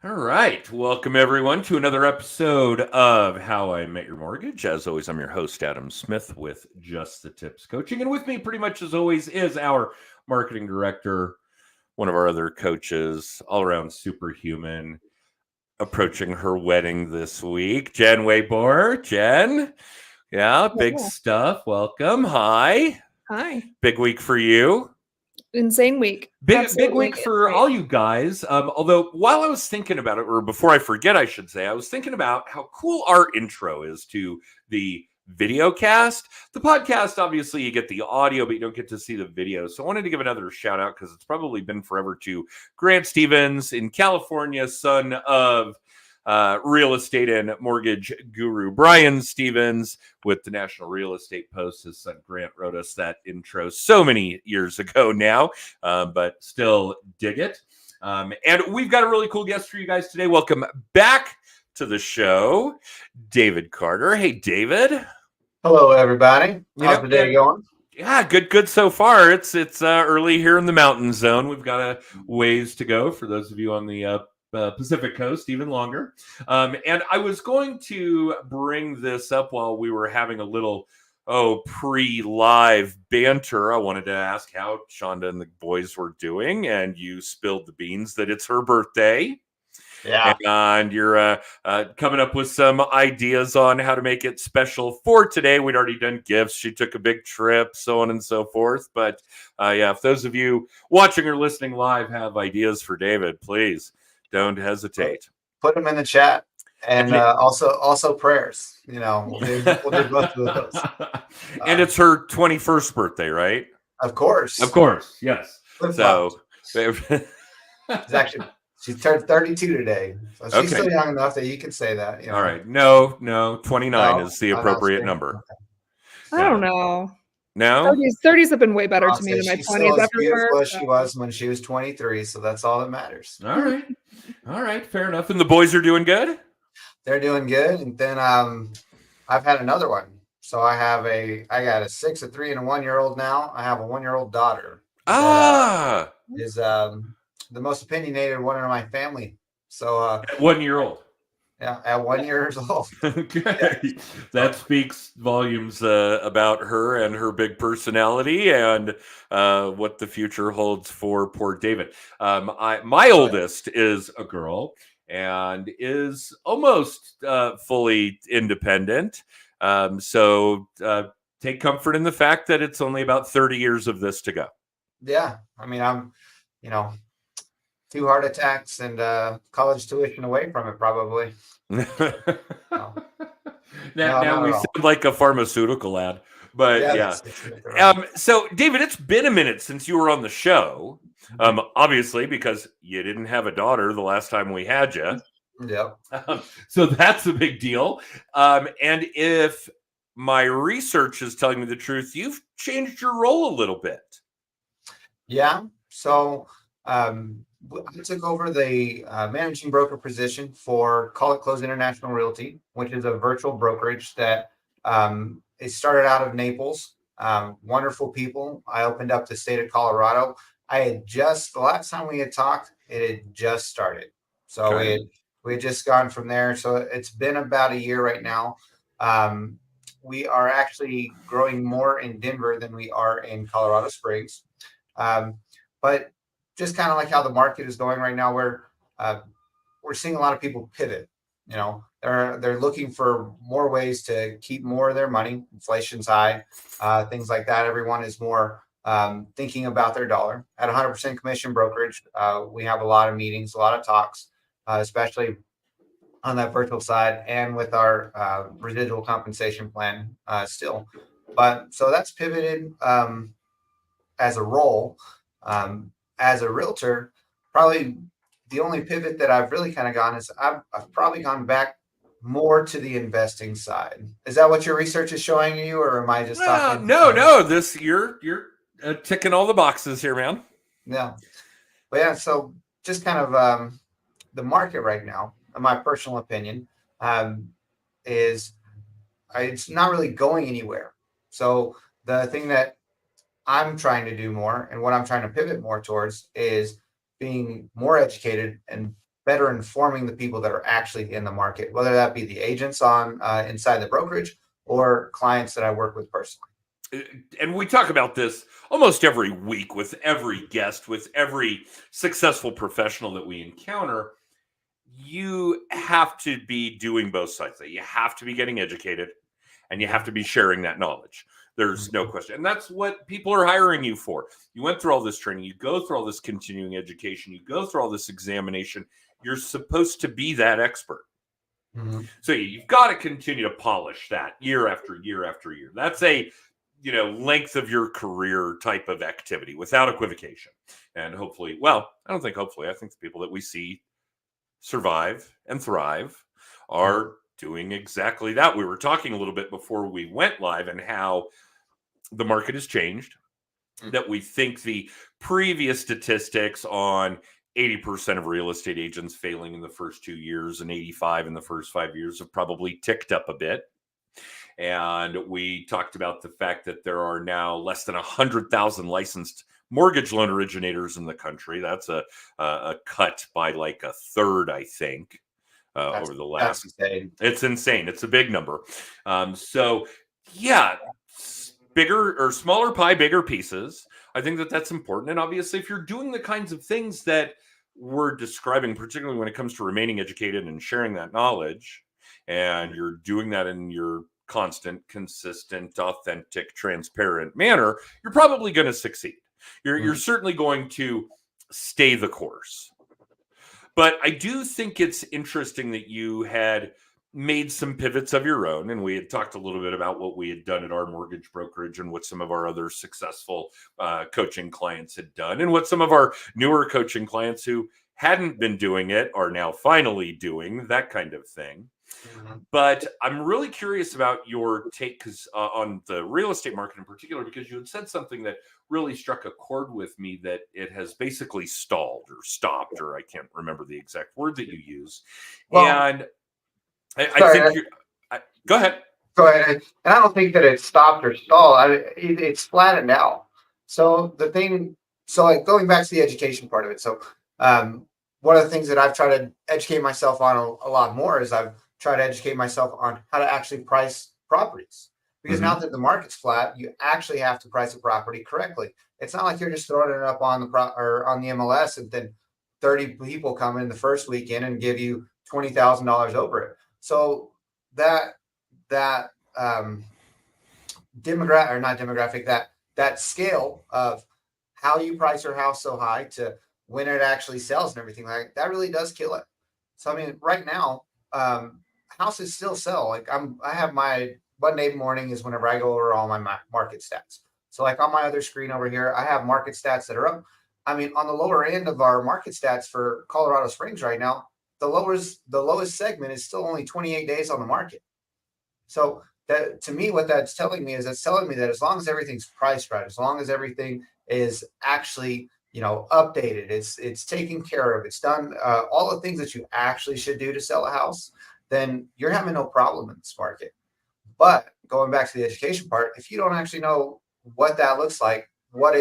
All right. Welcome, everyone, to another episode of How I Met Your Mortgage. As always, I'm your host, Adam Smith, with Just the Tips Coaching. And with me, pretty much as always, is our marketing director, one of our other coaches, all around superhuman, approaching her wedding this week, Jen Waybor. Jen, yeah, big Yeah. stuff. Welcome. Hi. Hi. Big week for you. Insane week. Big Absolutely week for insane. all you guys. Although while I was thinking about it, or before I forget, I should say, I was thinking about how cool our intro is to the video cast. The podcast, obviously, you get the audio, but you don't get to see the video. So I wanted to give another shout out because it's probably been forever to Grant Stevens in California, son of real estate and mortgage guru Brian Stevens with the National Real Estate Post. His son Grant wrote us that intro so many years ago now, but still dig it. And we've got a really cool guest for you guys today. Welcome back to the show, David Carter. Hey, David. Hello, everybody. You How's know, the day going? yeah, good so far. It's early here in the mountain zone. We've got a ways to go for those of you on the Pacific Coast, even longer. And I was going to bring this up while we were having a little pre-live banter. I wanted to ask how Shonda and the boys were doing, and you spilled the beans that it's her birthday. Yeah. And you're coming up with some ideas on how to make it special for today. We'd already done gifts. She took a big trip, so on and so forth. But yeah, if those of you watching or listening live have ideas for David, please don't hesitate. Put them in the chat, and And also prayers. We'll do both of those. and it's her 21st birthday, right? Of course. Of course, yes. Flip-flopped. So It's actually she turned 32 today, so she's Okay. still young enough that you can say that. all right. No, 29 No, is the I'm not appropriate saying- number. I don't know. No? 30s have been way better I'll to me say than my she's 20s still as ever beautiful were. as she was when she was 23, so that's all that matters. All right. All right. Fair enough. And the boys are doing good? They're doing good, and then I've had another one. So I got a 6, a 3, and a 1-year-old now. I have a 1-year-old daughter. Ah, Is the most opinionated one in my family. So 1 year old. yeah, at 1 year old. Okay. That speaks volumes about her and her big personality and what the future holds for poor David. My oldest is a girl and is almost fully independent. So take comfort in the fact that it's only about 30 years of this to go. Yeah, I mean I'm, 2 heart attacks and college tuition away from it probably. now not we at all. sound like a pharmaceutical ad, but yeah. that's- So, David, it's been a minute since you were on the show. Obviously, because you didn't have a daughter the last time we had you. Yep. So that's a big deal. And if my research is telling me the truth, you've changed your role a little bit. Yeah. So I took over the managing broker position for Call It Close International Realty, which is a virtual brokerage that it started out of Naples. Wonderful people. I opened up the state of Colorado. The last time we had talked, it had just started. So Okay. we had just gone from there. So it's been about a year right now. We are actually growing more in Denver than we are in Colorado Springs. But just kind of like how the market is going right now, where we're seeing a lot of people pivot. They're looking for more ways to keep more of their money. Inflation's high, things like that. Everyone is more thinking about their dollar. At 100% commission brokerage, we have a lot of meetings, a lot of talks, especially on that virtual side and with our residual compensation plan still. But so that's pivoted as a role. As a realtor, probably the only pivot that I've really kind of gone is I've probably gone back more to the investing side. Is that what your research is showing you, or am I just talking? No. This you're ticking all the boxes here, man. Yeah. But yeah, so just kind of the market right now, in my personal opinion, is it's not really going anywhere. So the thing that I'm trying to do more and what I'm trying to pivot more towards is being more educated and better informing the people that are actually in the market, whether that be the agents on inside the brokerage or clients that I work with personally. And we talk about this almost every week with every guest, with every successful professional that we encounter. You have to be doing both sides. You have to be getting educated and you have to be sharing that knowledge. There's no question. And that's what people are hiring you for. You went through all this training, you go through all this continuing education, you go through all this examination. You're supposed to be that expert. Mm-hmm. So you've got to continue to polish that year after year after year. That's a length of your career type of activity without equivocation. And hopefully, well, I don't think hopefully, I think the people that we see survive and thrive are doing exactly that. We were talking a little bit before we went live and how the market has changed, that we think the previous statistics on 80% of real estate agents failing in the first 2 years and 85 in the first 5 years have probably ticked up a bit. And we talked about the fact that there are now less than 100,000 licensed mortgage loan originators in the country. That's a cut by like a third, I think, over the last. Insane. It's insane. It's a big number. So yeah, bigger or smaller pie, bigger pieces. I think that that's important. And obviously, if you're doing the kinds of things that we're describing, particularly when it comes to remaining educated and sharing that knowledge, and you're doing that in your constant, consistent, authentic, transparent manner, you're probably going to succeed. You're certainly going to stay the course. But I do think it's interesting that you had made some pivots of your own. And we had talked a little bit about what we had done at our mortgage brokerage and what some of our other successful coaching clients had done, and what some of our newer coaching clients who hadn't been doing it are now finally doing, that kind of thing. Mm-hmm. But I'm really curious about your take on the real estate market in particular, because you had said something that really struck a chord with me, that it has basically stalled or stopped, or I can't remember the exact word that you use. Well, and I think go ahead. Go ahead. And I don't think that it's stopped or stalled. It's flattened out. So like going back to the education part of it. So one of the things that I've tried to educate myself on a lot more is I've tried to educate myself on how to actually price properties. Because now that the market's flat, you actually have to price a property correctly. It's not like you're just throwing it up on the MLS and then 30 people come in the first weekend and give you $20,000 over it. So that that scale of how you price your house so high to when it actually sells and everything like that really does kill it. So I mean, right now, houses still sell. Like I have my Monday morning is whenever I go over all my market stats. So like on my other screen over here, I have market stats that are up. I mean, on the lower end of our market stats for Colorado Springs right now, the lowest segment is still only 28 days on the market. So that, to me, what that's telling me is it's telling me that as long as everything's priced right, as long as everything is actually, updated, it's taken care of, it's done all the things that you actually should do to sell a house, then you're having no problem in this market. But going back to the education part, if you don't actually know what that looks like, what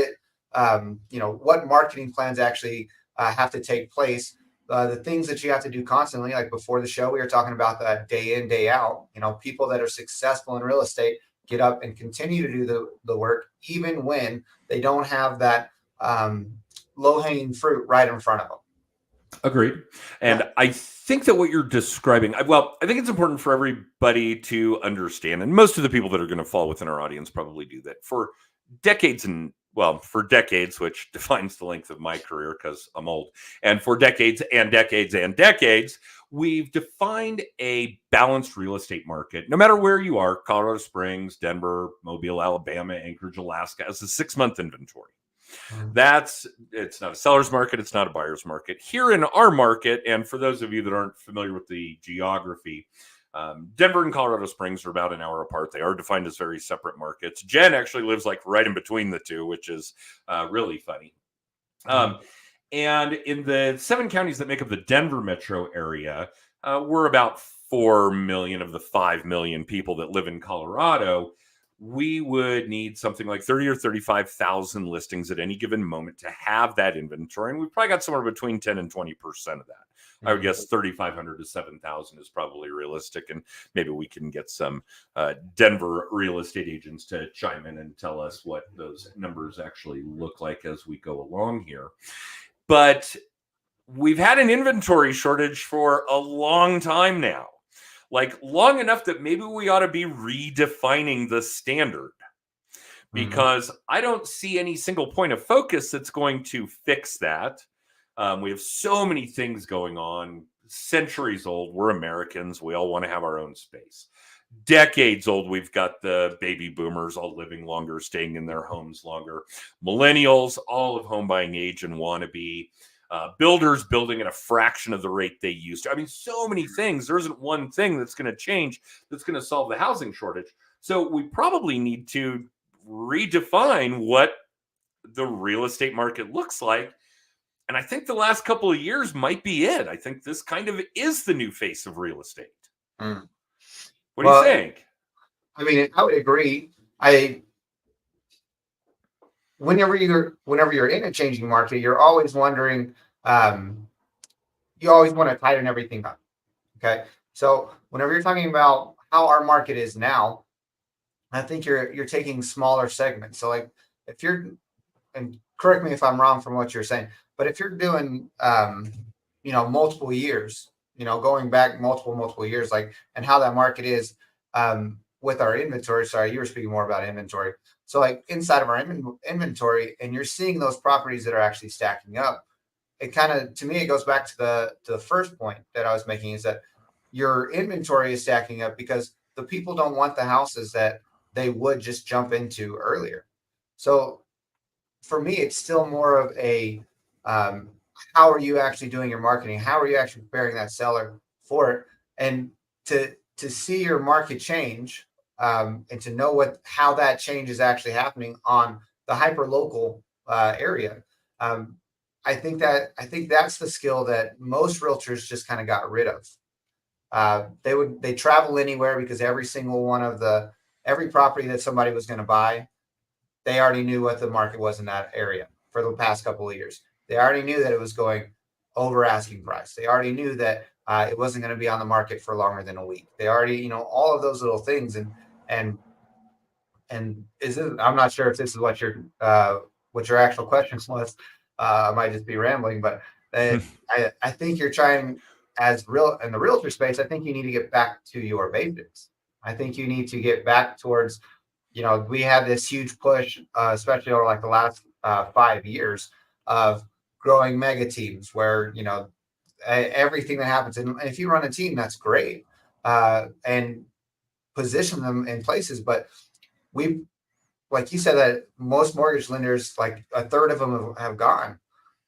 marketing plans actually have to take place, the things that you have to do constantly, like before the show, we were talking about that day in, day out. People that are successful in real estate get up and continue to do the work, even when they don't have that low-hanging fruit right in front of them. Agreed. And I think that what you're describing, I think it's important for everybody to understand, and most of the people that are going to fall within our audience probably do that, for decades, which defines the length of my career because I'm old, and for decades and decades and decades, we've defined a balanced real estate market, no matter where you are, Colorado Springs, Denver, Mobile, Alabama, Anchorage, Alaska, as a 6-month inventory. It's not a seller's market. It's not a buyer's market. Here in our market, and for those of you that aren't familiar with the geography, Denver and Colorado Springs are about an hour apart. They are defined as very separate markets. Jen actually lives like right in between the two, which is really funny. And in the 7 counties that make up the Denver metro area, we're about 4 million of the 5 million people that live in Colorado. we would need something like 30 or 35,000 listings at any given moment to have that inventory. And we've probably got somewhere between 10 and 20% of that. I would guess 3,500 to 7,000 is probably realistic. And maybe we can get some Denver real estate agents to chime in and tell us what those numbers actually look like as we go along here. But we've had an inventory shortage for a long time now. Like long enough that maybe we ought to be redefining the standard, because I don't see any single point of focus that's going to fix that. We have so many things going on, centuries old. We're Americans. We all want to have our own space. Decades old. We've got the baby boomers all living longer, staying in their homes longer. Millennials, all of home buying age and want to be. Builders building at a fraction of the rate they used to. I mean, so many things. There isn't one thing that's going to change that's going to solve the housing shortage. So we probably need to redefine what the real estate market looks like. And I think the last couple of years might be it. I think this kind of is the new face of real estate. What do you think? I mean, I would agree. Whenever you're in a changing market, you're always wondering, you always want to tighten everything up. Okay. So whenever you're talking about how our market is now, I think you're taking smaller segments. So like if you're, and correct me if I'm wrong from what you're saying, but if you're doing, multiple years, going back multiple years, like, and how that market is, with our inventory. Sorry, you were speaking more about inventory. So like inside of our inventory, and you're seeing those properties that are actually stacking up. It kind of, to me, it goes back to the first point that I was making, is that your inventory is stacking up because the people don't want the houses that they would just jump into earlier. So for me, it's still more of a, how are you actually doing your marketing? How are you actually preparing that seller for it? And to see your market change, and to know how that change is actually happening on the hyper local area. I think that's the skill that most realtors just kind of got rid of. They travel anywhere because every single one of every property that somebody was going to buy, they already knew what the market was in that area for the past couple of years. They already knew that it was going over asking price. They already knew that it wasn't going to be on the market for longer than a week. They already, all of those little things. And I'm not sure if this is what your actual question was. I might just be rambling, but I think you're trying in the realtor space. I think you need to get back to your basics. I think you need to get back towards, we had this huge push, especially over like the last 5 years of growing mega teams where, everything that happens. And if you run a team, that's great. And position them in places. But like you said, that most mortgage lenders, like a third of them have gone.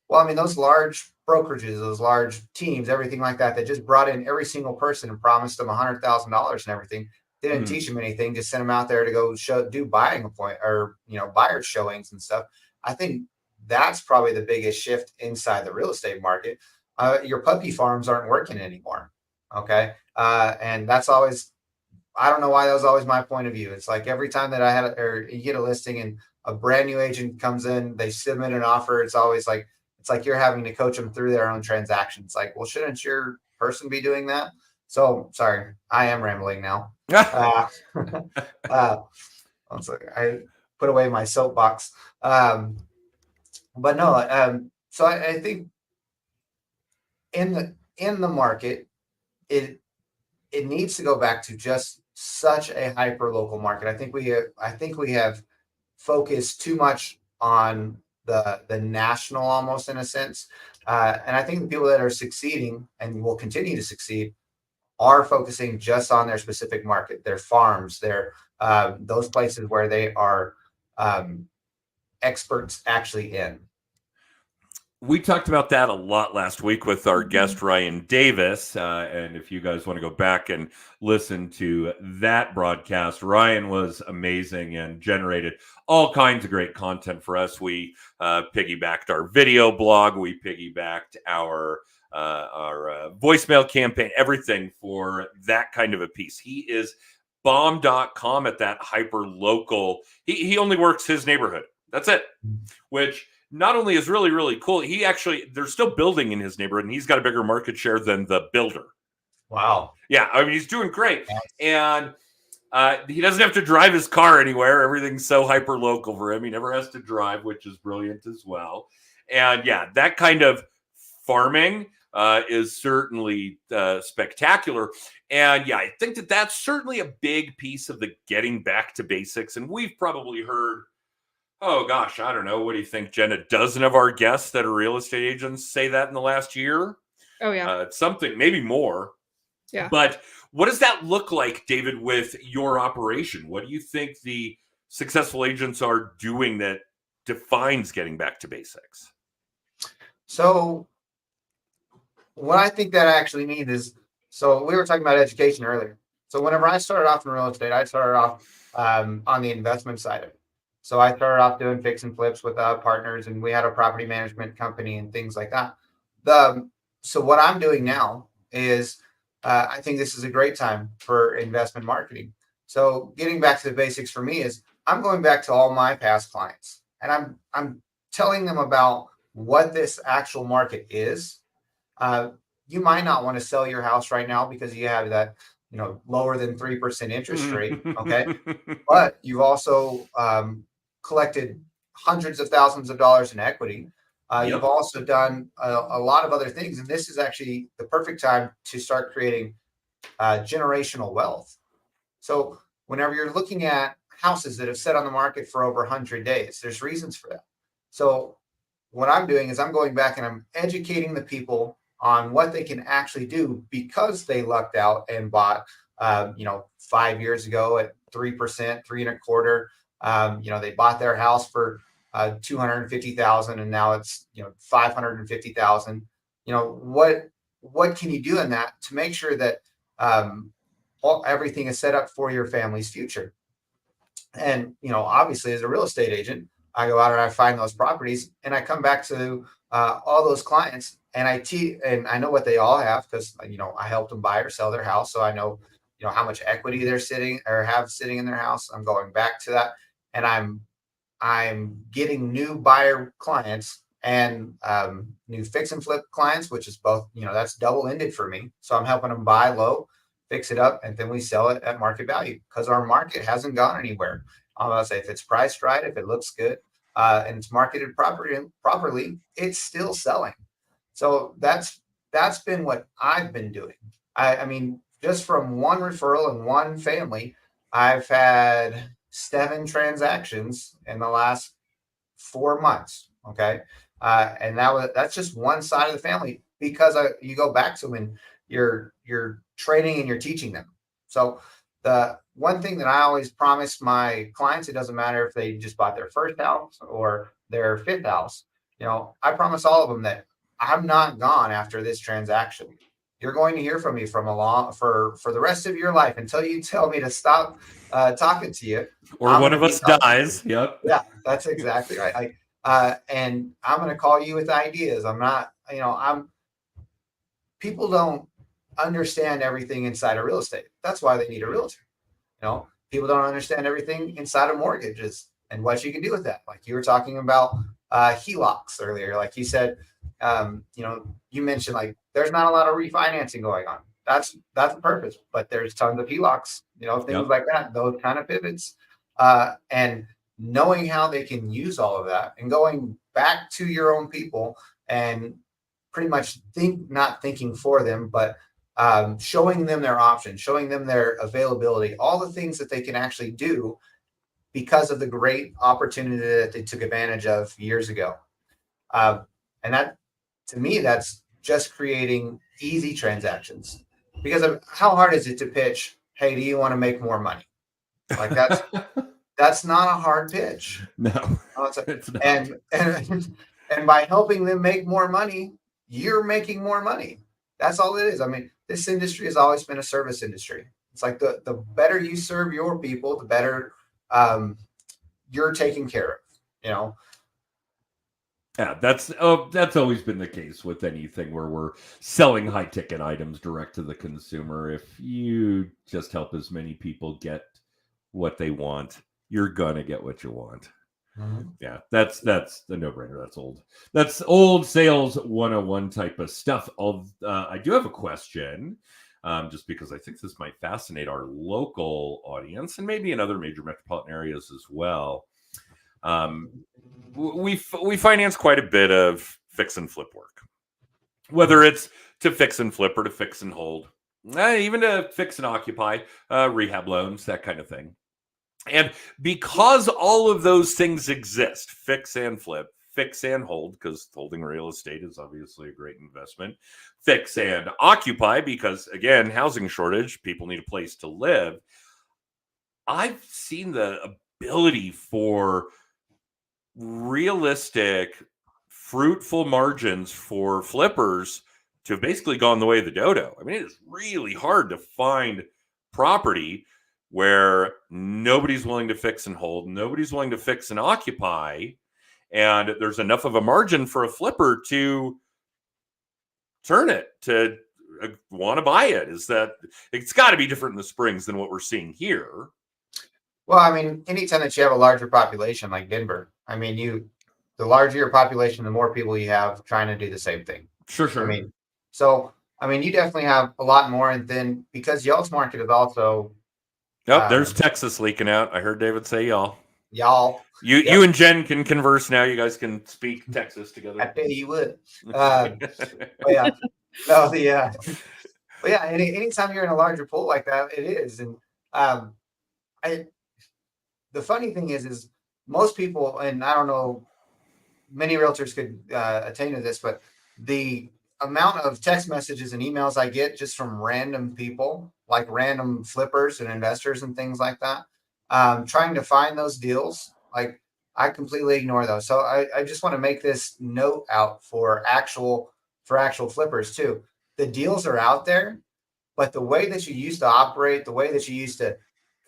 Well, I mean, those large brokerages, those large teams, everything like that, that just brought in every single person and promised them $100,000 and everything. They didn't teach them anything, just sent them out there to go do buying appointment or, buyer showings and stuff. I think that's probably the biggest shift inside the real estate market. Your puppy farms aren't working anymore. Okay. And that's always, I don't know why that was always my point of view. It's like every time that I had, or you get a listing and a brand new agent comes in, they submit an offer. It's always like, it's like you're having to coach them through their own transactions. Like, well, shouldn't your person be doing that? So sorry, I am rambling now. One second. I put away my soapbox. But no, so I think in the market, it needs to go back to just such a hyper local market. I think we have focused too much on the national, almost in a sense. And I think the people that are succeeding and will continue to succeed are focusing just on their specific market, their farms, their those places where they are experts actually in. We talked about that a lot last week with our guest, Ryan Davis. And if you guys want to go back and listen to that broadcast, Ryan was amazing and generated all kinds of great content for us. We piggybacked our video blog. We piggybacked our voicemail campaign, everything for that kind of a piece. He is bomb.com at that hyper local. He only works his neighborhood. That's it. Which not only is really, really cool, they're still building in his neighborhood, and he's got a bigger market share than the builder. Wow. Yeah, I mean, he's doing great. Nice. And he doesn't have to drive his car anywhere. Everything's so hyper local for him. He never has to drive, which is brilliant as well. And yeah, that kind of farming is certainly spectacular. And yeah, I think that's certainly a big piece of the getting back to basics. And we've probably heard, oh gosh, I don't know. What do you think, Jen? A dozen of our guests that are real estate agents say that in the last year. Oh yeah. It's something, maybe more. Yeah. But what does that look like, David, with your operation? What do you think the successful agents are doing that defines getting back to basics? So what I think that actually means is, so we were talking about education earlier. So whenever I started off in real estate, I started off on the investment side of it. So I started off doing fix and flips with partners, and we had a property management company and things like that. So what I'm doing now is I think this is a great time for investment marketing. So getting back to the basics for me is I'm going back to all my past clients, and I'm telling them about what this actual market is. You might not want to sell your house right now because you have that, lower than 3% interest rate. Okay. But you've also collected hundreds of thousands of dollars in equity. You've also done a lot of other things. And this is actually the perfect time to start creating generational wealth. So whenever you're looking at houses that have set on the market for over 100 days, there's reasons for that. So what I'm doing is I'm going back and I'm educating the people on what they can actually do because they lucked out and bought, 5 years ago at 3%, 3.25%. They bought their house for $250,000 and now it's, $550,000. What can you do in that to make sure that everything is set up for your family's future? And, obviously as a real estate agent, I go out and I find those properties and I come back to all those clients and I know what they all have because, I helped them buy or sell their house. So I know, how much equity they're sitting in their house. I'm going back to that and I'm getting new buyer clients and new fix and flip clients, which is both, that's double-ended for me. So I'm helping them buy low, fix it up, and then we sell it at market value because our market hasn't gone anywhere. I'm going to say if it's priced right, if it looks good, and it's marketed properly, it's still selling. So that's been what I've been doing. I mean, just from one referral and one family, I've had 7 transactions in the last 4 months. Okay. And that's just one side of the family because you go back to them and you're training and you're teaching them. So the one thing that I always promise my clients, it doesn't matter if they just bought their first house or their 5th house, I promise all of them that I'm not gone after this transaction. You're going to hear from me for the rest of your life until you tell me to stop talking to you. Or one of us dies. Yep. Yeah, that's exactly right. And I'm going to call you with ideas. I'm not, people don't understand everything inside of real estate. That's why they need a realtor. People don't understand everything inside of mortgages and what you can do with that. Like you were talking about HELOCs earlier. Like you said, you mentioned like there's not a lot of refinancing going on. That's the purpose, but there's tons of HELOCs, things like that, those kind of pivots. And knowing how they can use all of that and going back to your own people and pretty much not thinking for them, but showing them their options, showing them their availability, all the things that they can actually do because of the great opportunity that they took advantage of years ago. And that, to me, that's just creating easy transactions because of how hard is it to pitch, hey, do you want to make more money? Like that's not a hard pitch. No, it's not. And by helping them make more money, you're making more money. That's all it is. I mean, this industry has always been a service industry. It's like the better you serve your people, the better you're taken care of, Yeah, that's always been the case with anything where we're selling high ticket items direct to the consumer. If you just help as many people get what they want, you're gonna get what you want. Mhm. Yeah, that's the no brainer. That's old sales 101 type of stuff. I do have a question, just because I think this might fascinate our local audience and maybe in other major metropolitan areas as well. Um, we finance quite a bit of fix and flip work, whether it's to fix and flip or to fix and hold, even to fix and occupy, rehab loans, that kind of thing. And because all of those things exist, fix and flip, fix and hold, because holding real estate is obviously a great investment, fix and occupy, because again, housing shortage, people need a place to live. I've seen the ability for realistic, fruitful margins for flippers to have basically gone the way of the dodo. I mean, it is really hard to find property where nobody's willing to fix and hold, nobody's willing to fix and occupy, and there's enough of a margin for a flipper to turn it to want to buy it. Is that it's got to be different in the Springs than what we're seeing here? Well, I mean, anytime that you have a larger population like Denver, I mean, the larger your population, the more people you have trying to do the same thing. Sure, I sure. mean, so I mean, you definitely have a lot more, and then because y'all's market is also Yep, there's um, Texas leaking out. I heard David say y'all. y'all. You Yep, and Jen can converse now. You guys can speak Texas I together. tell you would. But yeah, no, but yeah, anytime you're in a larger pool like that, it is, and um, I the funny thing is most people, and I don't know, many realtors could attain to this, but the amount of text messages and emails I get just from random people, like random flippers and investors and things like that, trying to find those deals, like I completely ignore those. So I just want to make this note out for actual flippers too. The deals are out there, but the way that you used to operate, the way that you used to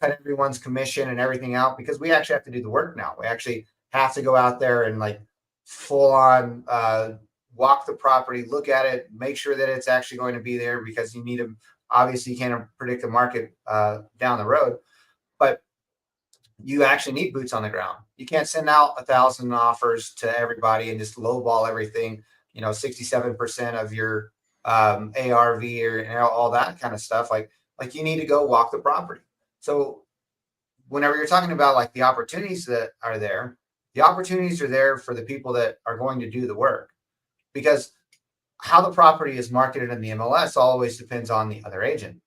cut everyone's commission and everything out, because we actually have to do the work now. We actually have to go out there and like full on walk the property, look at it, make sure that it's actually going to be there because you need to. Obviously, you can't predict the market down the road, but you actually need boots on the ground. You can't send out 1,000 offers to everybody and just lowball everything. 67% of your ARV or all that kind of stuff. Like you need to go walk the property. So whenever you're talking about like the opportunities that are there, the opportunities are there for the people that are going to do the work, because how the property is marketed in the MLS always depends on the other agent.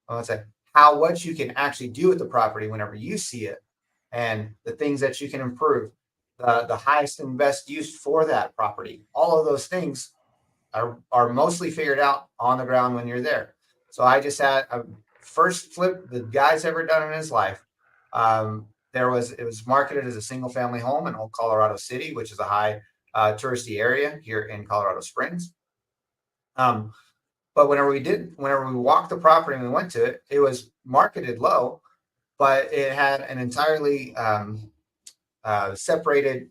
I would say what you can actually do with the property whenever you see it, and the things that you can improve, the highest and best use for that property. All of those things are mostly figured out on the ground when you're there. So I just had a first flip the guy's ever done in his life. It was marketed as a single family home in Old Colorado City, which is a high touristy area here in Colorado Springs. Um, but whenever we walked the property and we went to it, it was marketed low, but it had an entirely separated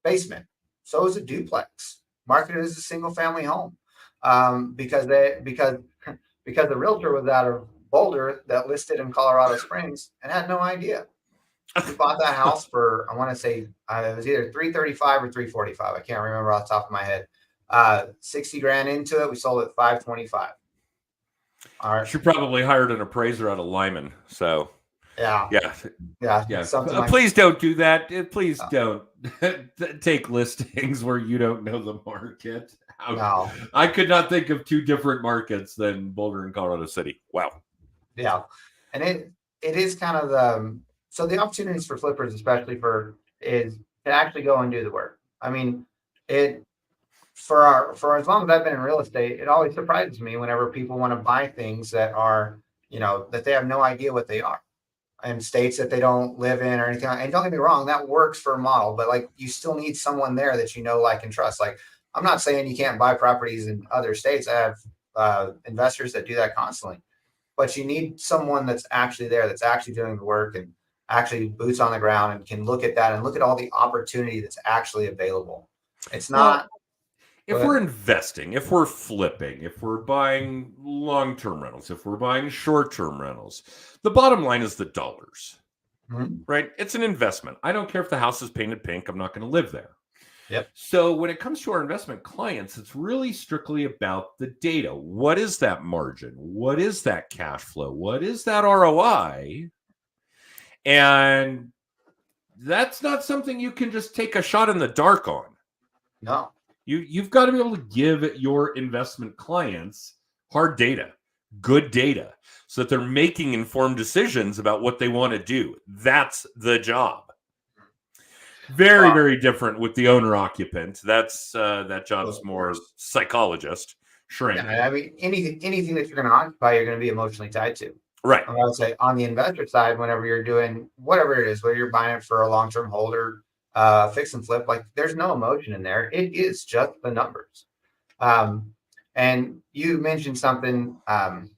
basement. So it was a duplex, marketed as a single family home, because because the realtor was out of Boulder that listed in Colorado Springs and had no idea. We bought that house for, I want to say it was either 335 or 345. I can't remember off the top of my head. 60 grand into it. We sold it 525. All right. She probably hired an appraiser out of Lyman. So Yeah. yeah. Something like Please don't do that. Please no. don't take listings where you don't know the market. No. I could not think of two different markets than Boulder and Colorado City. Wow. Yeah. And it is kind of so the opportunities for flippers, especially is to actually go and do the work. I mean, it for as long as I've been in real estate, it always surprises me whenever people want to buy things that are, that they have no idea what they are, in states that they don't live in or anything. And don't get me wrong, that works for a model, but like you still need someone there that you know, like, and trust. Like, I'm not saying you can't buy properties in other states. I have investors that do that constantly, but you need someone that's actually there, that's actually doing the work and actually boots on the ground and can look at that and look at all the opportunity that's actually available. It's Well, not. if But we're investing, if we're flipping, if we're buying long-term rentals, if we're buying short-term rentals, the bottom line is the dollars, Mhm. right? It's an investment. I don't care if the house is painted pink. I'm not going to live there. Yep. So when it comes to our investment clients, it's really strictly about the data. What is that margin? What is that cash flow? What is that ROI? And that's not something you can just take a shot in the dark on. No. You've got to be able to give your investment clients hard data, good data, so that they're making informed decisions about what they want to do. That's the job. Very, Well, very different with the owner occupant. That's that job's of more course. psychologist, shrink. Yeah, I mean, anything that you're going to occupy, you're going to be emotionally tied to. Right. I would say on the investor side, whenever you're doing whatever it is, whether you're buying it for a long-term holder, fix and flip, like there's no emotion in there. It is just the numbers. Um, and you mentioned something, and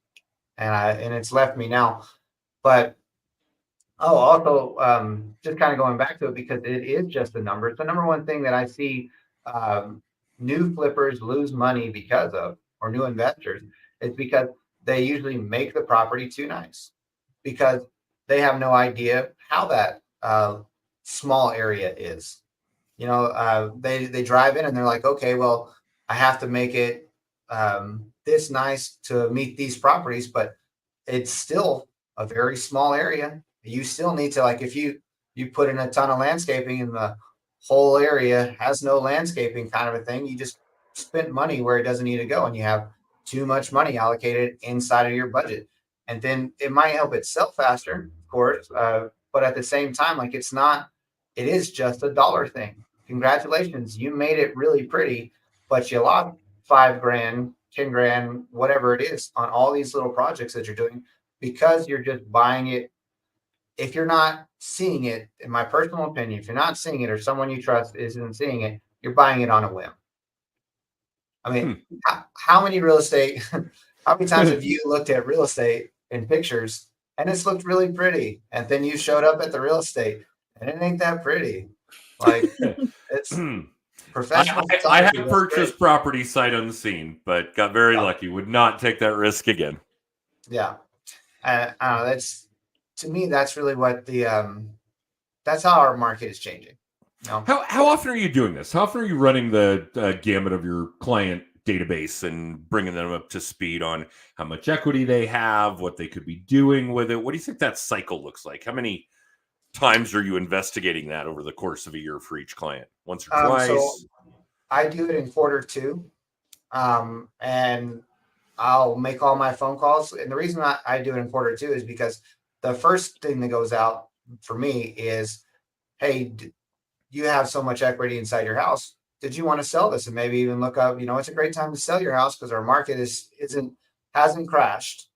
it's left me now, but also just kind of going back to it because it is just the numbers. The number one thing that I see um, new flippers lose money because of, or new investors, is because they usually make the property too nice because they have no idea how that small area is. They drive in and they're like, okay, well, I have to make it this nice to meet these properties, but it's still a very small area. You still need to, like, if you put in a ton of landscaping and the whole area has no landscaping kind of a thing, you just spent money where it doesn't need to go, and you have too much money allocated inside of your budget. And then it might help it sell faster, of course, but at the same time, like it's not. It is just a dollar thing. Congratulations, you made it really pretty, but you lost 5 grand, 10 grand, whatever it is, on all these little projects that you're doing because you're just buying it. If you're not seeing it, in my personal opinion, if you're not seeing it or someone you trust isn't seeing it, you're buying it on a whim. I Hmm. mean, how many real estate, how many times have you looked at real estate in pictures and it's looked really pretty? And then you showed up at the real estate and it ain't that pretty. Like it's professional I photography. have That's great. purchased property sight unseen, but got very Yeah. lucky. Would not take that risk again. Yeah. I don't know. That's, to me, that's really what that's how our market is changing. How often are you doing this? How often are you running the gamut of your client database and bringing them up to speed on how much equity they have, what they could be doing with it? What do you think that cycle looks like? How many times are you investigating that over the course of a year for each client? Once or twice? So I do it in quarter 2, and I'll make all my phone calls. And the reason I do it in quarter 2 is because the first thing that goes out for me is, hey, you have so much equity inside your house. Did you want to sell this? And maybe even look up, it's a great time to sell your house because our market hasn't crashed.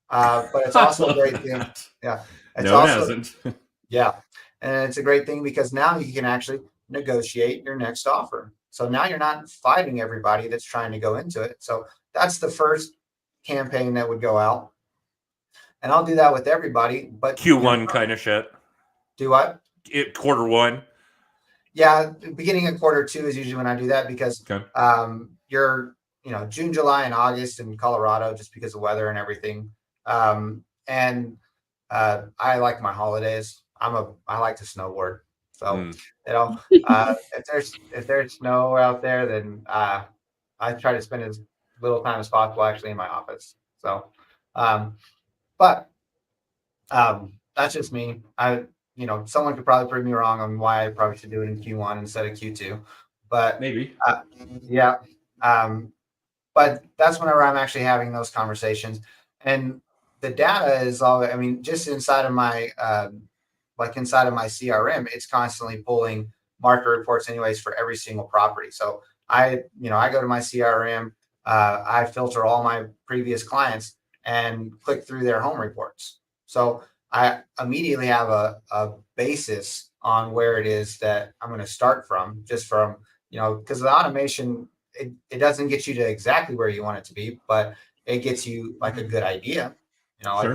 But it's also a great thing. That. Yeah. It's No, it also, hasn't. yeah. And it's a great thing because now you can actually negotiate your next offer. So now you're not fighting everybody that's trying to go into it. So that's the first campaign that would go out. And I'll do that with everybody. But Q1 kind of shit. do what? Quarter 1. Yeah, the beginning of quarter 2 is usually when I do that because Okay. you're June, July, and August in Colorado just because of weather and everything. And I like my holidays. I like to snowboard. So if there's snow out there, then I try to spend as little time as possible actually in my office. So, but that's just me. Someone could probably prove me wrong on why I probably should do it in Q1 instead of Q2, but Maybe. yeah. But that's whenever I'm actually having those conversations, and the data is all. I mean, just inside of my inside of my CRM, it's constantly pulling market reports, anyways, for every single property. So I go to my CRM, I filter all my previous clients and click through their home reports. So I immediately have a basis on where it is that I'm going to start from, just from, because the automation, it doesn't get you to exactly where you want it to be, but it gets you like a good idea, Sure.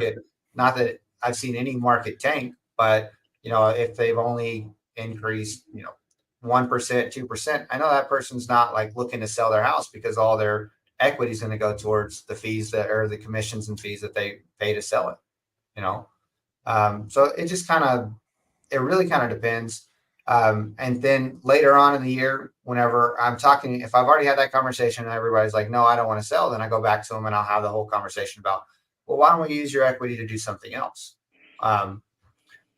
not that I've seen any market tank, but if they've only increased, 1%, 2%, I know that person's not like looking to sell their house because all their equity is going to go towards the fees that or the commissions and fees that they pay to sell it, you know? So it just it really kind of depends. And then later on in the year, whenever I'm talking, if I've already had that conversation and everybody's like, no, I don't want to sell, then I go back to them and I'll have the whole conversation about, well, why don't we use your equity to do something else?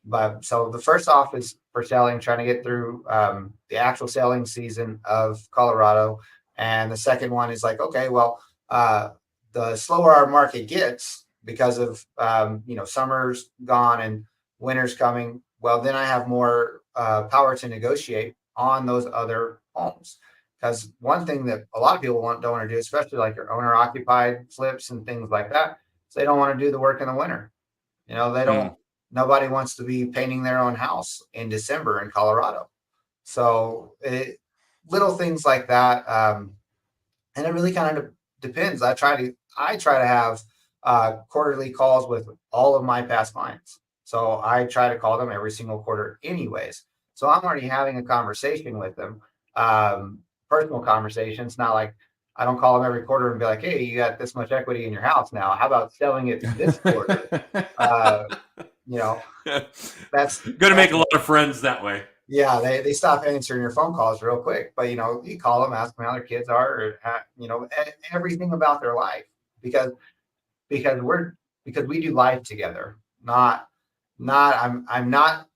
But so the first off is for selling, trying to get through the actual selling season of Colorado. And the second one is like, okay, well, the slower our market gets because of, summer's gone and winter's coming. Well, then I have more power to negotiate on those other homes. Because one thing that a lot of people don't want to do, especially like your owner occupied flips and things like that, is they don't want to do the work in the winter. They don't, nobody wants to be painting their own house in December in Colorado. So little things like that. And it really kind of depends. I try to have quarterly calls with all of my past clients. So I try to call them every single quarter anyways. So I'm already having a conversation with them, personal conversations, not like I don't call them every quarter and be like, hey, you got this much equity in your house now. How about selling it this quarter? That's going to make a lot of friends that way. Yeah, they stop answering your phone calls real quick. But, you call them, ask them how their kids are, or, everything about their life because we do life together. I'm not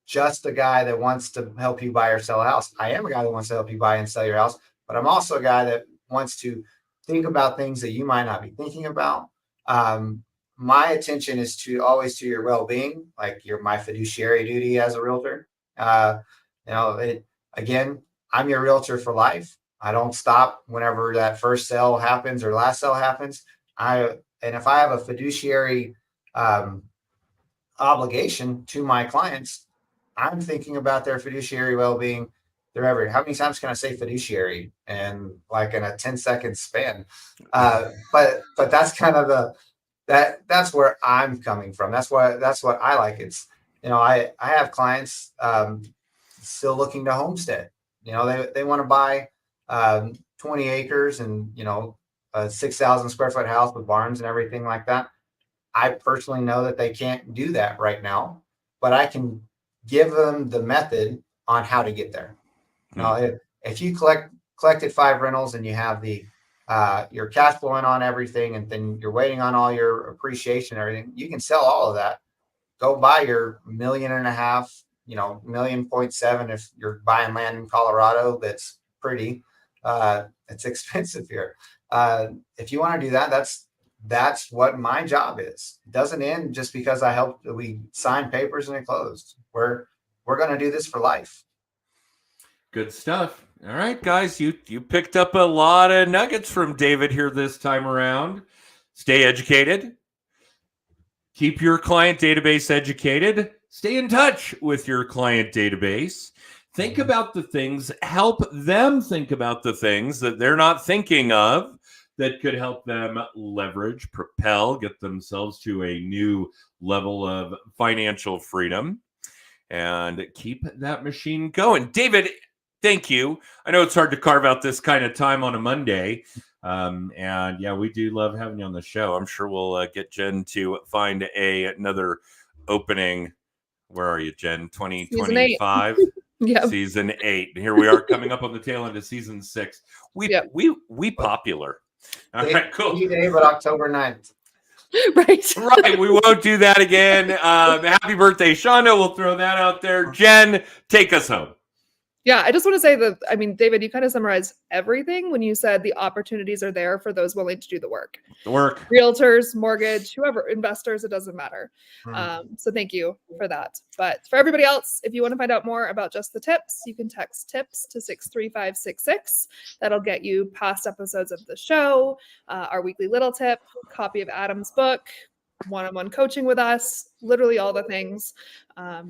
just a guy that wants to help you buy or sell a house. I am a guy that wants to help you buy and sell your house, but I'm also a guy that wants to think about things that you might not be thinking about. My attention is always to your well-being, like my fiduciary duty as a realtor. Again, I'm your realtor for life. I don't stop whenever that first sale happens or last sale happens. And if I have a fiduciary obligation to my clients, I'm thinking about their fiduciary well-being. How many times can I say fiduciary and like in a 10-second span? But that's kind of that's where I'm coming from. That's what I like. It's, I have clients still looking to homestead. They want to buy 20 acres and, a 6,000 square foot house with barns and everything like that. I personally know that they can't do that right now, but I can give them the method on how to get there. If you collected 5 rentals and you have your cash flowing on everything, and then you're waiting on all your appreciation and everything, you can sell all of that. Go buy your $1.5 million, $1.7 million if you're buying land in Colorado. That's pretty. It's expensive here. If you want to do that, that's what my job is. It doesn't end just because we sign papers and it closed. We're going to do this for life. Good stuff. All right, guys, you picked up a lot of nuggets from David here this time around. Stay educated. Keep your client database educated. Stay in touch with your client database. Think about the things, help them think about the things that they're not thinking of that could help them leverage, propel, get themselves to a new level of financial freedom, and keep that machine going. David, thank you. I know it's hard to carve out this kind of time on a Monday. And yeah, we do love having you on the show. I'm sure we'll get Jen to find another opening. Where are you, Jen? 2025? Yep. Season 8. Here we are coming up on the tail end of season 6. We popular. All right, cool. But October 9th. Right. We won't do that again. Happy birthday, Shonda. We'll throw that out there. Jen, take us home. Yeah, I just want to say that, David, you kind of summarized everything when you said the opportunities are there for those willing to do the work. Realtors, mortgage, whoever, investors, it doesn't matter. So thank you for that. But for everybody else, if you want to find out more about just the tips, you can text TIPS to 63566. That'll get you past episodes of the show, our weekly little tip, copy of Adam's book, one-on-one coaching with us, literally all the things.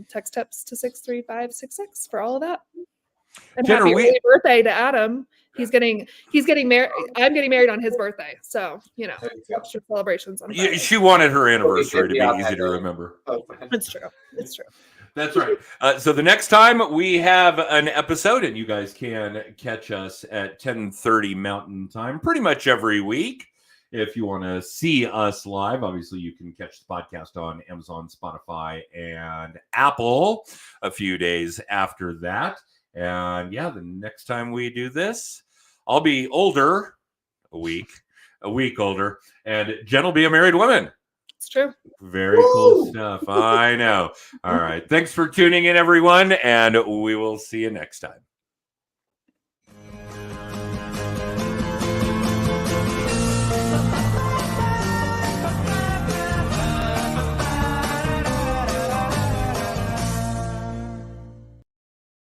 Text TIPS to 63566 for all of that. And Jen, happy early birthday to Adam. He's getting married. I'm getting married on his birthday. So, extra celebrations on Friday. She wanted her anniversary to be easy to remember. It's true. That's right. So the next time we have an episode, and you guys can catch us at 10:30 Mountain Time pretty much every week. If you want to see us live, obviously you can catch the podcast on Amazon, Spotify, and Apple a few days after that. And yeah, the next time we do this, I'll be older, a week older, and Jen will be a married woman. It's true. Very cool stuff. I know. All right. Thanks for tuning in, everyone, and we will see you next time.